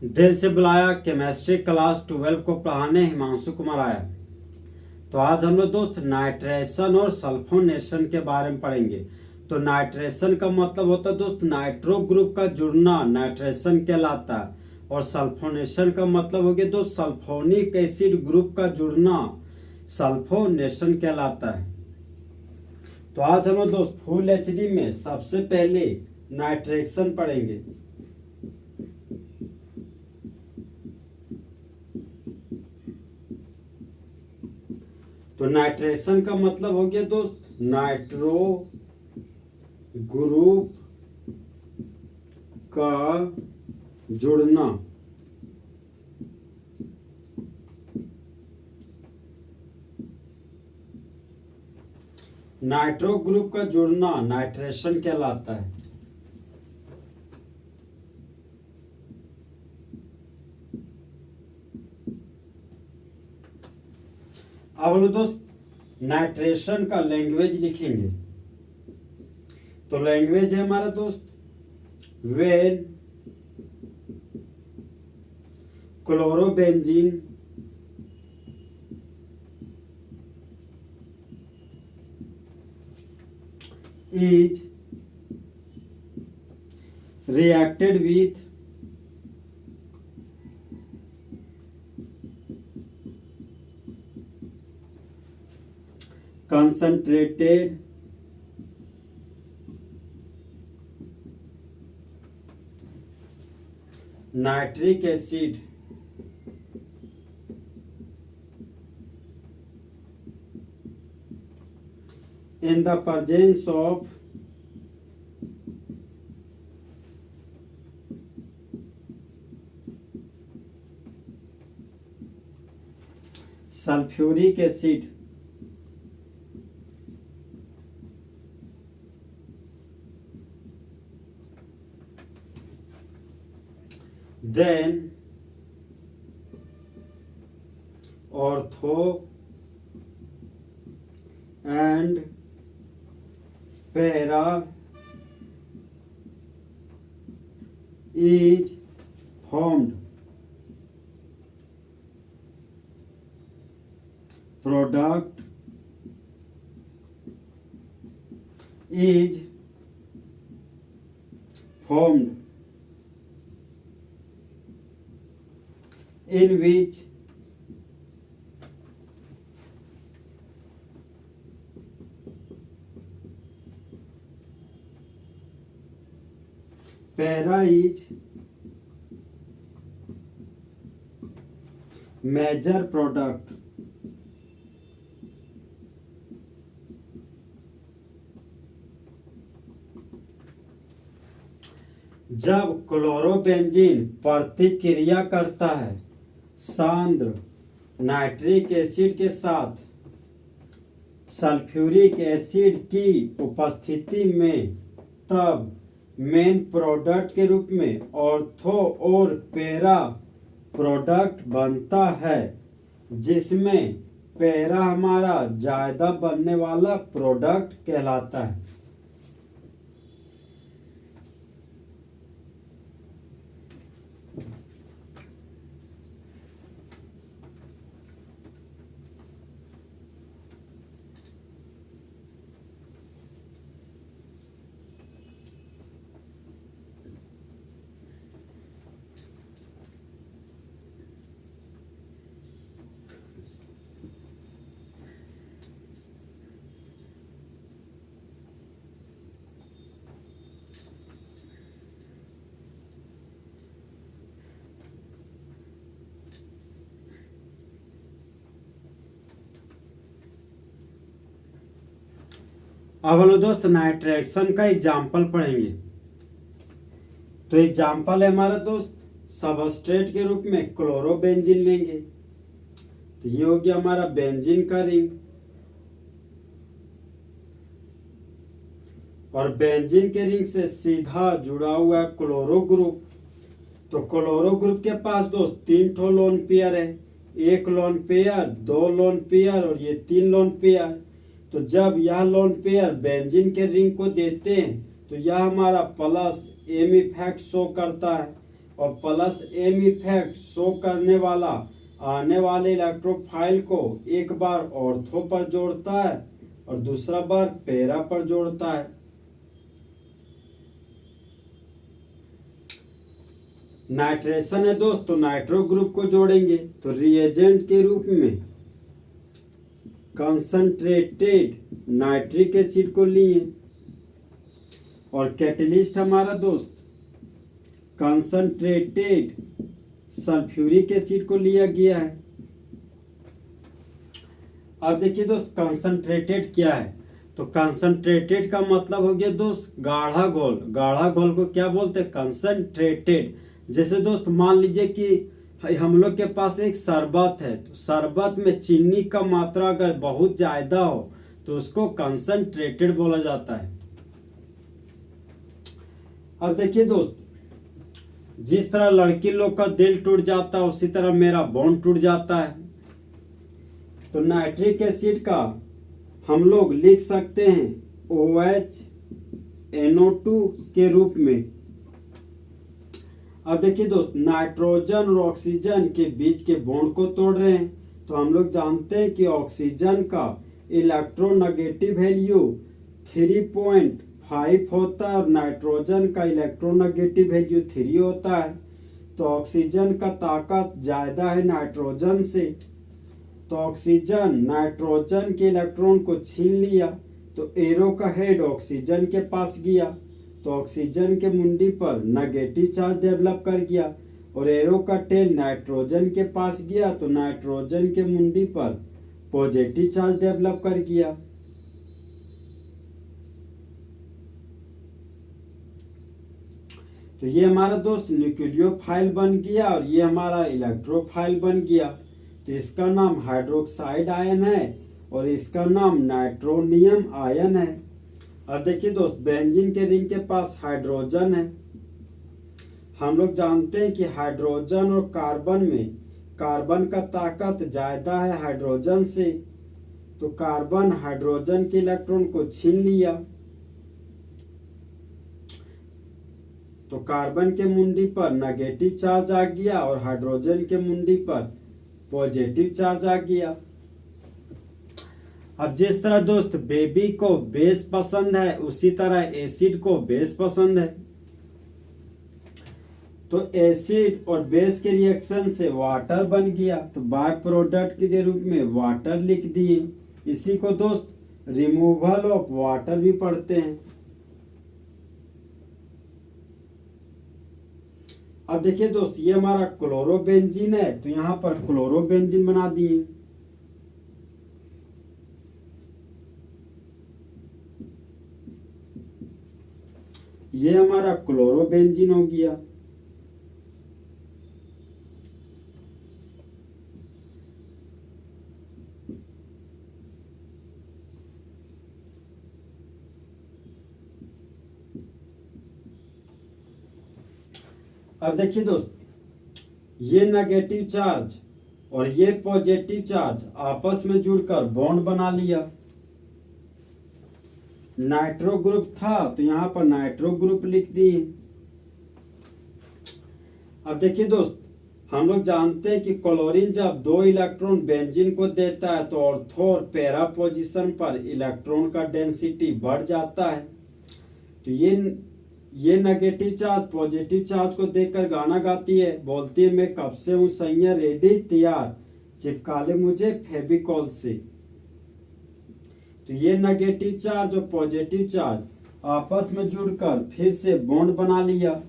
दिल से बुलाया केमिस्ट्री क्लास 12 को पढ़ाने हिमांशु कुमार आया। तो आज हम लोग दोस्त नाइट्रेशन और सल्फोनेशन के बारे में पढ़ेंगे। तो नाइट्रेशन का मतलब होता है दोस्त नाइट्रो ग्रुप का जुड़ना नाइट्रेशन कहलाता है, और सल्फोनेशन का मतलब हो गया दोस्त सल्फोनिक एसिड ग्रुप का जुड़ना सल्फोनेशन कहलाता है। तो आज हम लोग दोस्त फुल एचडी में सबसे पहले नाइट्रेशन पढ़ेंगे। तो नाइट्रेशन का मतलब हो गया दोस्त नाइट्रो ग्रुप का जुड़ना। नाइट्रो ग्रुप का जुड़ना नाइट्रेशन कहलाता है। अब हम दोस्त नाइट्रेशन का लैंग्वेज लिखेंगे। तो लैंग्वेज है हमारा दोस्त when chlorobenzene is reacted with concentrated nitric acid in the presence of sulfuric acid then ortho and para is formed. Product is formed in which para is major product. जब chlorobenzene प्रतिक्रिया करता है सांद्र nitric acid के साथ sulphuric acid की उपस्थिति में, तब मेन प्रोडक्ट के रूप में ऑर्थो और पैरा प्रोडक्ट बनता है, जिसमें पैरा हमारा ज्यादा बनने वाला प्रोडक्ट कहलाता है। अब हम लोग दोस्त नाइट्रेशन का एग्जाम्पल पढ़ेंगे। तो एग्जाम्पल है हमारा दोस्त सबस्ट्रेट के रूप में क्लोरोबेंजीन लेंगे। तो ये हो गया हमारा बेंजीन का रिंग, और बेंजीन के रिंग से सीधा जुड़ा हुआ है क्लोरो ग्रुप। तो क्लोरो ग्रुप के पास दोस्त 3 ठो लोन पेयर है, 1 लोन पेयर, 2 लोन पेयर और ये 3 लोन पेयर। तो जब यह लोन पेयर बेंजीन के रिंग को देते हैं तो यह हमारा प्लस एम इफेक्ट शो करता है, और प्लस एम इफेक्ट शो करने वाला आने वाले इलेक्ट्रोफाइल को एक बार ऑर्थो पर जोड़ता है और दूसरा बार पैरा पर जोड़ता है। नाइट्रेशन है दोस्त, तो नाइट्रो ग्रुप को जोड़ेंगे तो रिएजेंट के रूप में कंसंट्रेटेड नाइट्रिक एसिड को लिए और कैटलिस्ट हमारा दोस्त कंसंट्रेटेड सल्फ्यूरिक एसिड को लिया गया है। अब देखिए दोस्त कंसंट्रेटेड क्या है, तो कंसंट्रेटेड का मतलब हो गया दोस्त गाढ़ा घोल। गाढ़ा घोल को क्या बोलते हैं? कंसंट्रेटेड। जैसे दोस्त मान लीजिए कि हम लोग के पास एक शरबत है, तो शरबत में चीनी का मात्रा अगर बहुत ज्यादा हो तो उसको कंसंट्रेटेड बोला जाता है। अब देखिए दोस्त, जिस तरह लड़की लोग का दिल टूट जाता है उसी तरह मेरा बॉन्ड टूट जाता है। तो नाइट्रिक एसिड का हम लोग लिख सकते हैं OH NO2 के रूप में। अब देखिए दोस्त, नाइट्रोजन और ऑक्सीजन के बीच के बॉन्ड को तोड़ रहे हैं, तो हम लोग जानते हैं कि ऑक्सीजन का इलेक्ट्रोनेगेटिव वैल्यू 3.5 होता है और नाइट्रोजन का इलेक्ट्रोनेगेटिव वैल्यू 3 होता है। तो ऑक्सीजन का ताकत ज्यादा है नाइट्रोजन से, तो ऑक्सीजन नाइट्रोजन के इलेक्ट्रॉन को छीन लिया, तो एरो का हेड ऑक्सीजन के पास गया, तो ऑक्सीजन के मुंडी पर नेगेटिव चार्ज डेवलप कर गया और एरो का टेल नाइट्रोजन के पास गया, तो नाइट्रोजन के मुंडी पर पॉजिटिव चार्ज डेवलप कर गया। तो ये हमारा दोस्त न्यूक्लियोफाइल बन गया और ये हमारा इलेक्ट्रोफाइल बन गया। तो इसका नाम हाइड्रोक्साइड आयन है और इसका नाम नाइट्रोनियम आयन है। अब देखिए दोस्त, बेंजीन के रिंग के पास हाइड्रोजन है। हम लोग जानते हैं कि हाइड्रोजन और कार्बन में कार्बन का ताकत ज्यादा है हाइड्रोजन से, तो कार्बन हाइड्रोजन के इलेक्ट्रॉन को छीन लिया, तो कार्बन के मुंडी पर नेगेटिव चार्ज आ गया और हाइड्रोजन के मुंडी पर पॉजिटिव चार्ज आ गया। अब जिस तरह दोस्त बेबी को बेस पसंद है उसी तरह एसिड को बेस पसंद है। तो एसिड और बेस के रिएक्शन से वाटर बन गया, तो बाय प्रोडक्ट के रूप में वाटर लिख दिए। इसी को दोस्त रिमूवल ऑफ वाटर भी पढ़ते हैं। अब देखिए दोस्त, ये हमारा क्लोरोबेंजीन है, तो यहां पर क्लोरोबेंजीन बना दिए। ये हमारा क्लोरोबेंजीन हो गया। अब देखिए दोस्त, ये नेगेटिव चार्ज और ये पॉजिटिव चार्ज आपस में जुड़कर बॉन्ड बना लिया। नाइट्रो ग्रुप था तो यहां पर नाइट्रो ग्रुप लिख दिए। अब देखिए दोस्त, हम लोग जानते हैं कि क्लोरीन जब 2 इलेक्ट्रॉन बेंजीन को देता है तो ऑर्थो और पैरा पोजीशन पर इलेक्ट्रॉन का डेंसिटी बढ़ जाता है। तो ये नेगेटिव चार्ज पॉजिटिव चार्ज को देखकर गाना गाती है, बोलती है मैं कब से हूं सैया रेडी तैयार, चिपका ले मुझे फेविकॉल से। तो ये नेगेटिव चार्ज और पॉजिटिव चार्ज आपस में जुड़कर फिर से बॉन्ड बना लिया।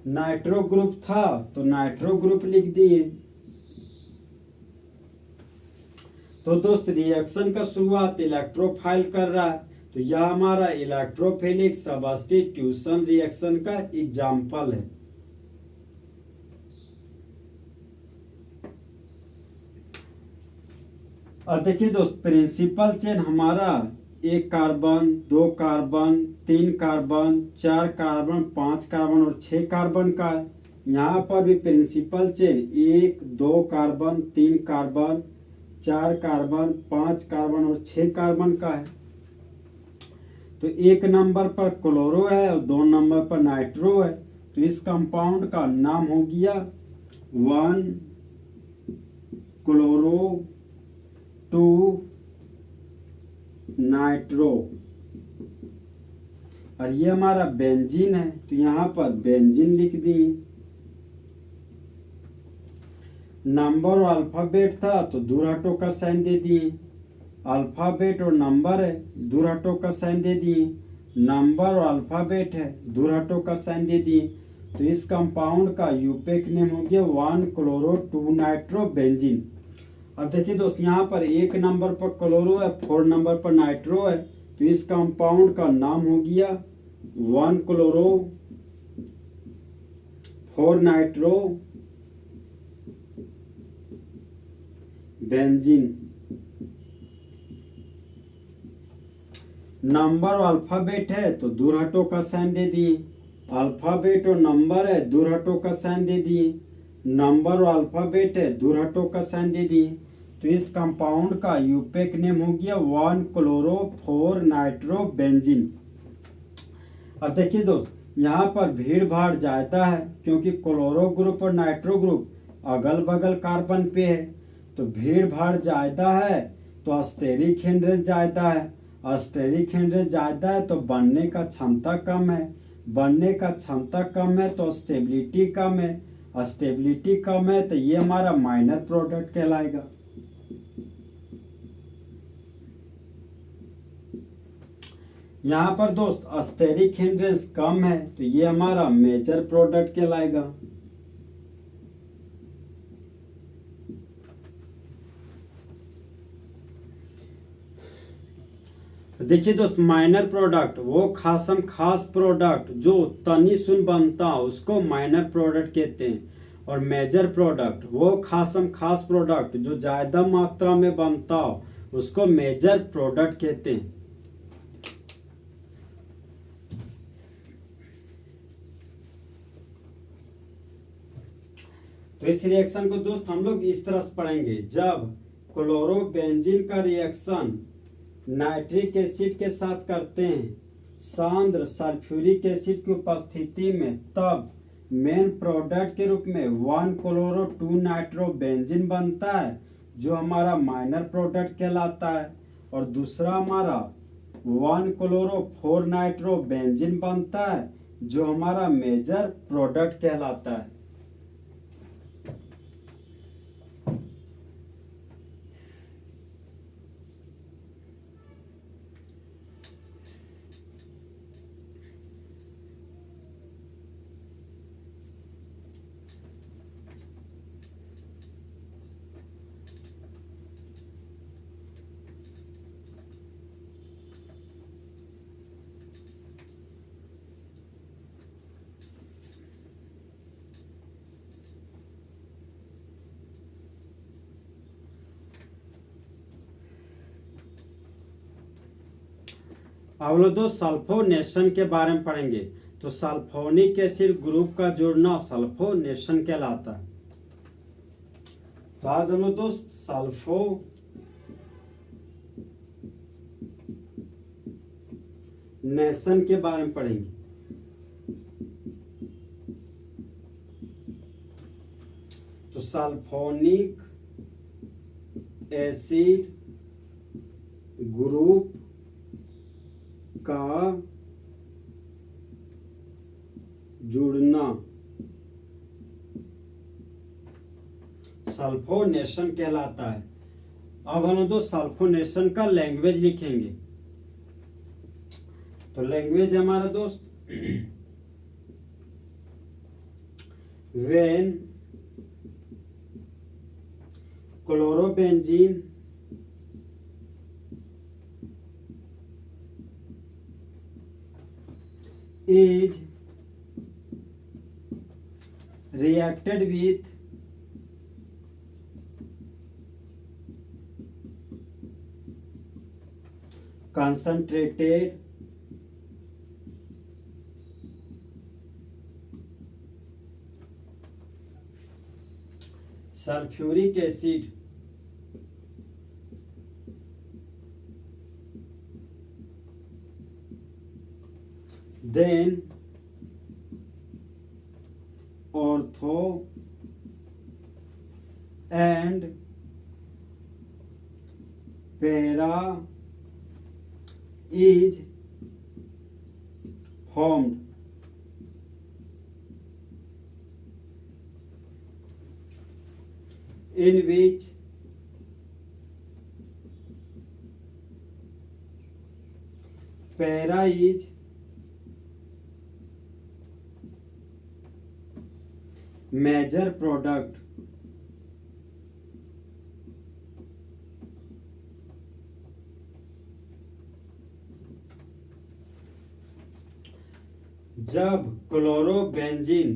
नाइट्रो ग्रुप था तो नाइट्रो ग्रुप लिख दिए। तो दोस्त, रिएक्शन का शुरुआत इलेक्ट्रोफाइल कर रहा है, तो यह हमारा इलेक्ट्रोफिलिक सब्स्टिट्यूशन रिएक्शन का एग्जाम्पल है। अब देखिए दोस्त, प्रिंसिपल चेन हमारा 1 carbon 2 carbon 3 carbon 4 carbon 5 carbon और 6 कार्बन का है। यहाँ पर भी principal chain 1 2 carbon 3 carbon 4 carbon 5 carbon और 6 कार्बन का है। तो 1 नंबर पर क्लोरो है और 2 नंबर पर नाइट्रो है। तो इस कंपाउंड का नाम हो गया 1 क्लोरो 2 नाइट्रो। और ये हमारा बेंजीन है, तो यहाँ पर बेंजीन लिख दिए। नंबर और अल्फाबेट था तो दूर हटो का साइन दे दिए। अल्फाबेट और नंबर है, दूर हटो का साइन दे दिए। नंबर और अल्फाबेट है, दूर हटो का साइन दे दिए। तो इस कंपाउंड का यूपेक नेम हो गया 1 क्लोरो 2 नाइट्रो बेंजीन। अब देखिए दोस्त, यहाँ पर 1 नंबर पर क्लोरो है, 4 नंबर पर नाइट्रो है, तो इस कंपाउंड का नाम हो गया 1 क्लोरो 4 नाइट्रो बेंजीन। नंबर और अल्फाबेट है तो दूर हटो का साइन दे दिए। अल्फाबेट और नंबर है, दूर हटो का साइन दे दिए। नंबर और अल्फाबेट है, दूर हटो का साइन दे दिए। तो इस कंपाउंड का यूपेक नेम हो गया 1 क्लोरो 4 नाइट्रो बेंजीन। अब देखिए दोस्त, यहाँ पर भीड़ भाड़ ज्यादा है, क्योंकि क्लोरो ग्रुप और नाइट्रो ग्रुप अगल बगल कार्बन पे है, तो भीड़ भाड़ ज्यादा है, तो स्टेरिक हिंड्रेज ज्यादा है। स्टेरिक हिंड्रेज ज्यादा है तो बनने का क्षमता कम है। बनने का क्षमता कम है तो स्टेबिलिटी कम है। स्टेबिलिटी कम है तो ये हमारा माइनर प्रोडक्ट कहलाएगा। यहाँ पर दोस्त स्टेरिक हिंड्रेंस कम है तो ये हमारा मेजर प्रोडक्ट कहलाएगा। देखिए दोस्त, माइनर प्रोडक्ट वो खासम खास प्रोडक्ट जो तनी सुन बनता हो उसको माइनर प्रोडक्ट कहते हैं। और मेजर प्रोडक्ट वो खासम खास प्रोडक्ट जो ज्यादा मात्रा में बनता हो उसको मेजर प्रोडक्ट कहते हैं। तो इस रिएक्शन को दोस्त हम लोग इस तरह से पढ़ेंगे। जब क्लोरोबेंजीन का रिएक्शन नाइट्रिक एसिड के साथ करते हैं सांद्र सल्फ्यूरिक एसिड की उपस्थिति में, तब मेन प्रोडक्ट के रूप में 1 क्लोरो 2 नाइट्रो बेंजीन बनता है, जो हमारा माइनर प्रोडक्ट कहलाता है। और दूसरा हमारा 1 क्लोरो 4 नाइट्रो बेंजीन बनता है, जो हमारा मेजर प्रोडक्ट कहलाता है। अब लोग दो सल्फोनेशन के बारे में पढ़ेंगे। तो सल्फोनिक एसिड ग्रुप का जुड़ना सल्फोनेशन कहलाता है। तो आज हम लोग दोस्त सल्फोनेशन के बारे में पढ़ेंगे। तो सल्फोनिक एसिड ग्रुप का जुड़ना सल्फोनेशन कहलाता है। अब हम दो सल्फोनेशन का लैंग्वेज लिखेंगे। तो लैंग्वेज हमारा दोस्त, when chlorobenzene is reacted with concentrated sulfuric acid, then ortho and para is formed in which para is major product जब क्लोरोबेंजीन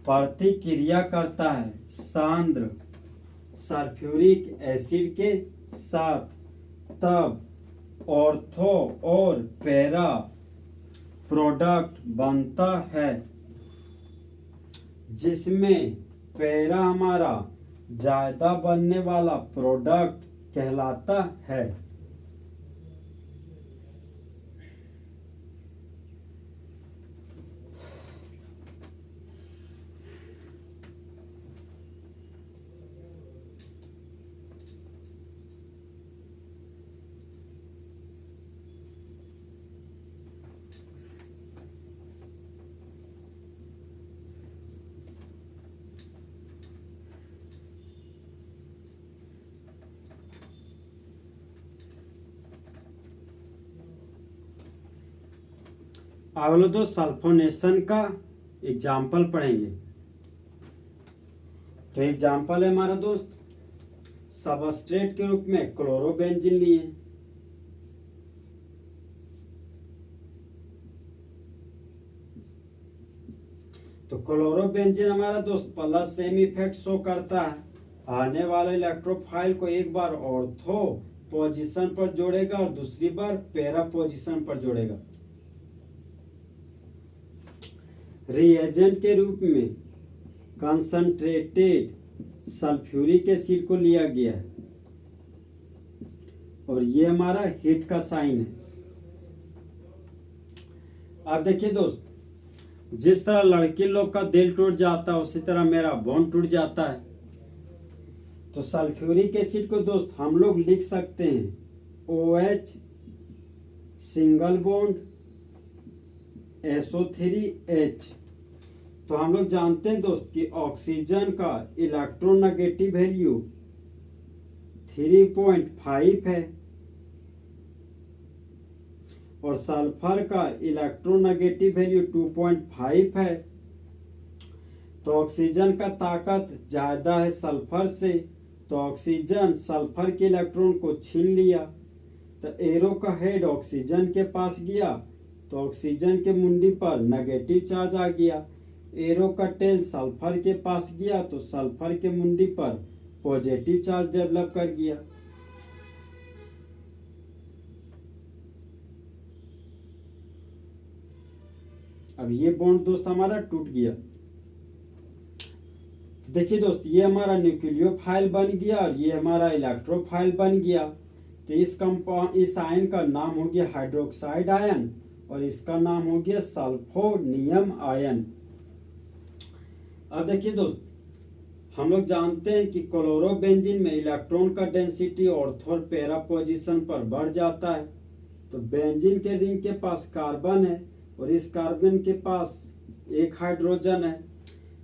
प्रतिक्रिया करता है सांद्र सल्फ्यूरिक एसिड के साथ, तब ऑर्थो और पैरा प्रोडक्ट बनता है, जिसमें पैरा हमारा ज्यादा बनने वाला प्रोडक्ट कहलाता है। अब लोग दो सल्फोनेशन का एग्जाम्पल पढ़ेंगे। तो एग्जाम्पल है हमारा दोस्त, सबस्ट्रेट के रूप में क्लोरोबेंजीन लिए, तो क्लोरोबेंजीन हमारा दोस्त प्लस सेम इफेक्ट शो करता है। आने वाले इलेक्ट्रोफाइल को एक बार ऑर्थो पोजीशन पर जोड़ेगा और दूसरी बार पैरा पोजीशन पर जोड़ेगा। रिएजेंट के रूप में कंसंट्रेटेड सल्फ्यूरिक एसिड को लिया गया है और ये हमारा हिट का साइन है। अब देखिए दोस्त, जिस तरह लड़की लोग का दिल टूट जाता है उसी तरह मेरा बॉन्ड टूट जाता है। तो सल्फ्यूरिक एसिड को दोस्त हम लोग लिख सकते हैं OH सिंगल बॉन्ड SO3H। तो हम लोग जानते हैं दोस्त कि ऑक्सीजन का इलेक्ट्रोनेगेटिव वैल्यू 3.5 है और सल्फर का इलेक्ट्रोनेगेटिव वैल्यू 2.5 है। तो ऑक्सीजन का ताकत ज्यादा है सल्फर से, तो ऑक्सीजन सल्फर के इलेक्ट्रॉन को छीन लिया। तो एरो का हेड ऑक्सीजन के पास गया तो ऑक्सीजन के मुंडी पर नेगेटिव चार्ज आ गया। एरो का टेल सल्फर के पास गया तो सल्फर के मुंडी पर पॉजिटिव चार्ज डेवलप कर गया। अब ये बॉन्ड दोस्त हमारा टूट गया। तो देखिए दोस्त, ये हमारा न्यूक्लियोफाइल बन गया और ये हमारा इलेक्ट्रोफाइल बन गया। तो इस आयन का नाम हो गया हाइड्रोक्साइड आयन और इसका नाम हो गया सल्फोनियम आयन। अब देखिए दोस्त, हम लोग जानते हैं कि क्लोरोबेंजीन में इलेक्ट्रॉन का डेंसिटी ऑर्थो और पैरा पोजीशन पर बढ़ जाता है। तो बेंजीन के रिंग के पास कार्बन है और इस कार्बन के पास एक हाइड्रोजन है।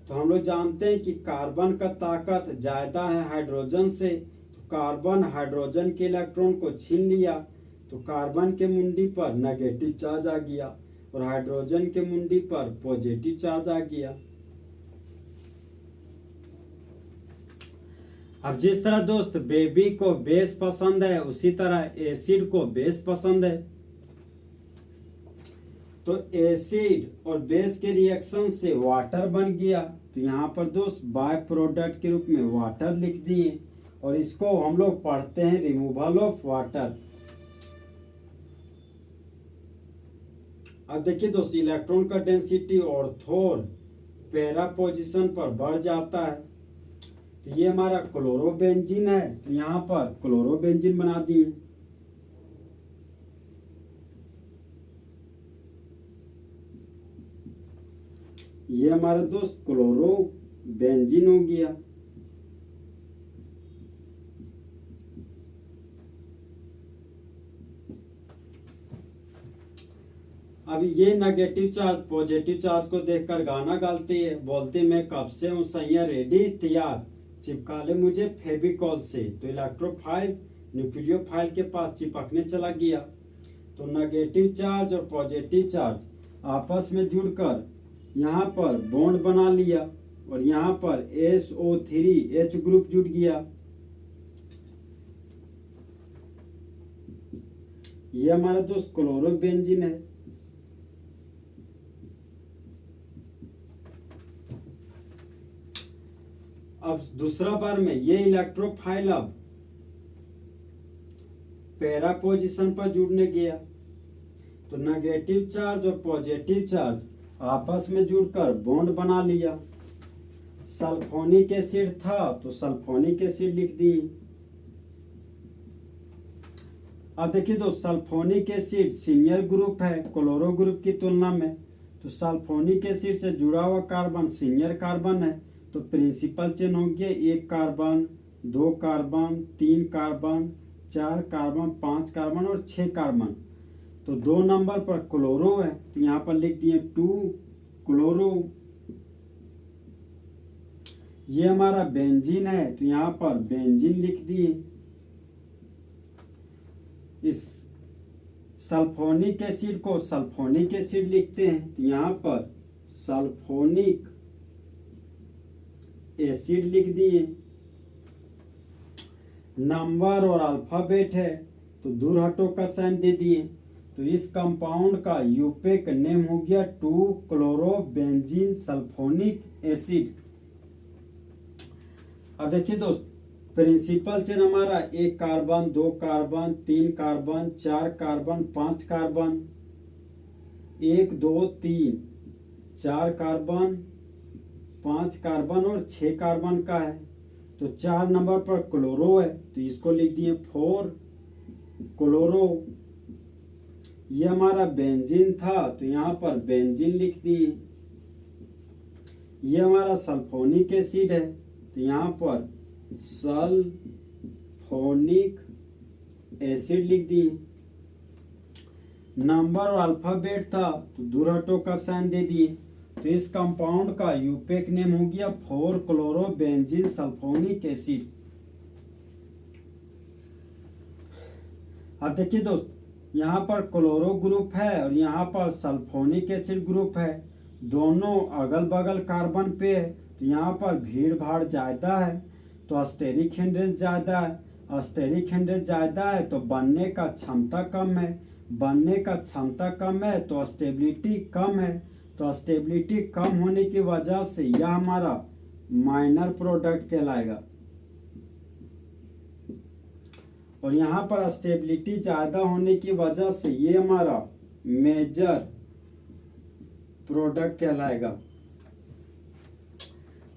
तो हम लोग जानते हैं कि कार्बन का ताकत ज्यादा है हाइड्रोजन से, तो कार्बन हाइड्रोजन के इलेक्ट्रॉन को छीन लिया तो कार्बन के मुंडी पर नेगेटिव चार्ज आ गया और हाइड्रोजन के मुंडी पर पॉजिटिव चार्ज आ गया। अब जिस तरह दोस्त बेबी को बेस पसंद है उसी तरह एसिड को बेस पसंद है। तो एसिड और बेस के रिएक्शन से वाटर बन गया। तो यहाँ पर दोस्त बाय प्रोडक्ट के रूप में वाटर लिख दिए और इसको हम लोग पढ़ते हैं रिमूवल ऑफ वाटर। अब देखिए दोस्त, इलेक्ट्रॉन का डेंसिटी ऑर्थो और पैरा पोजीशन पर बढ़ जाता है। तो ये हमारा क्लोरोबेंजीन है, तो यहाँ पर क्लोरोबेंजीन बना दिए। ये हमारा दोस्त क्लोरो बेंजीन हो गया। अब ये नेगेटिव चार्ज पॉजिटिव चार्ज को देखकर गाना गाती है, बोलती मैं कब से हूँ सैया रेडी तैयार, चिपका ले मुझे फेविकॉल से। तो इलेक्ट्रोफाइल न्यूक्लियोफाइल के पास चिपकने चला गया। तो नेगेटिव चार्ज और पॉजिटिव चार्ज आपस में जुड़कर यहाँ पर बॉन्ड बना लिया और यहाँ पर SO3 H ग्रुप जुड़ गया। ये हमारा दोस्त क्लोरोबेंजीन है। अब दूसरा बार में ये इलेक्ट्रोफाइल अब पैरा पोजीशन पर जुड़ने गया। तो नेगेटिव चार्ज और पॉजिटिव चार्ज आपस में जुड़कर बॉन्ड बना लिया। सल्फोनिक एसिड था तो सल्फोनिक एसिड लिख दी। अब देखिए दोस्त, सल्फोनिक एसिड सीनियर ग्रुप है क्लोरो ग्रुप की तुलना में। तो सल्फोनिक एसिड से जुड़ा हुआ कार्बन सीनियर कार्बन है। तो प्रिंसिपल चेन हो गया 1 carbon, 2 carbon, 3 carbon, 4 carbon, 5 carbon और 6 कार्बन। तो 2 नंबर पर क्लोरो है तो यहाँ पर लिख दिए 2 क्लोरो। ये हमारा बेंजीन है तो यहाँ पर बेंजीन लिख दिए। इस सल्फोनिक एसिड को सल्फोनिक एसिड लिखते हैं तो यहाँ पर सल्फोनिक एसिड लिख दिए। नंबर और अल्फाबेट है तो दूर हटो का साइन दे दिए। तो इस कंपाउंड का यूपेक नेम हो गया 2 क्लोरोबेंजीन सल्फोनिक एसिड। अब देखिए दोस्त, प्रिंसिपल चेन हमारा 1 carbon, 2 carbon, 3 carbon, 4 carbon, 5 carbon, 1 2 3 4 carbon, 5 carbon और 6 कार्बन का है। तो 4 नंबर पर क्लोरो है तो इसको लिख दिए 4 क्लोरो। ये हमारा बेंजीन था तो यहाँ पर बेंजीन लिख दिए। ये हमारा सल्फोनिक एसिड है तो यहाँ पर सल्फोनिक एसिड लिख दिए। नंबर और अल्फाबेट था तो दूर हटो का साइन दे दिए। तो इस कंपाउंड का यूपेक नेम हो गया 4 क्लोरोबेंजीन सल्फोनिक एसिड। अब देखिए दोस्त, यहाँ पर क्लोरो ग्रुप है और यहाँ पर सल्फोनिक एसिड ग्रुप है। दोनों अगल बगल कार्बन पे है तो यहाँ पर भीड़ भाड़ ज्यादा है तो स्टेरिक हिंड्रेंस ज्यादा है। स्टेरिक हिंड्रेंस ज्यादा है तो बनने का क्षमता कम है। बनने का क्षमता कम है तो स्टेबिलिटी कम है। तो स्टेबिलिटी कम होने की वजह से यह हमारा माइनर प्रोडक्ट कहलाएगा। और यहाँ पर स्टेबिलिटी ज्यादा होने की वजह से ये हमारा मेजर प्रोडक्ट कहलाएगा।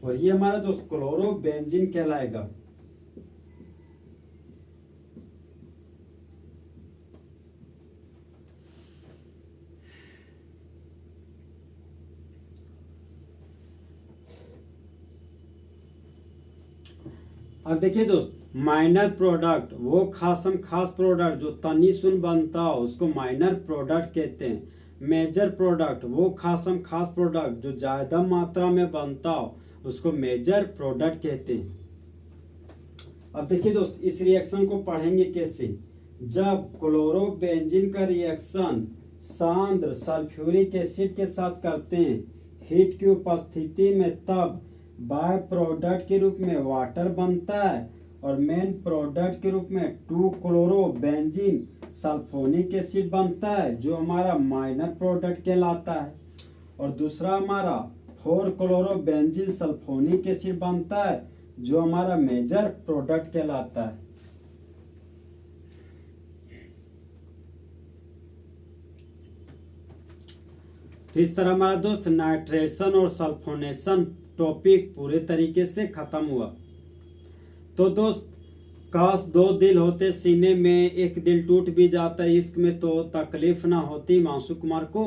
और ये हमारा दोस्त क्लोरोबेंजीन कहलाएगा। अब देखिए दोस्त, माइनर प्रोडक्ट वो खासम खास प्रोडक्ट जो तनी सुन बनता हो उसको माइनर प्रोडक्ट कहते हैं। मेजर प्रोडक्ट वो खासम खास प्रोडक्ट जो ज्यादा मात्रा में बनता हो उसको मेजर प्रोडक्ट कहते हैं। अब देखिए दोस्त, इस रिएक्शन को पढ़ेंगे कैसे। जब क्लोरोबेंजीन का रिएक्शन सांद्र सल्फ्यूरिक एसिड के साथ करते हैं हीट की उपस्थिति में, तब बाय प्रोडक्ट के रूप में वाटर बनता है और मेन प्रोडक्ट के रूप में 2 क्लोरोबेंजीन सल्फोनिक एसिड बनता है जो हमारा माइनर प्रोडक्ट कहलाता है। और दूसरा हमारा 4 क्लोरोबेंजीन सल्फोनिक एसिड बनता है जो हमारा मेजर प्रोडक्ट कहलाता है। तो इस तरह हमारा दोस्त नाइट्रेशन और सल्फोनेशन टॉपिक पूरे तरीके से खत्म हुआ। तो दोस्त, काश 2 दिल होते सीने में, एक दिल टूट भी जाता इश्क में तो तकलीफ ना होती मासूम कुमार को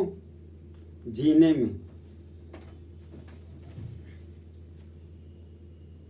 जीने में।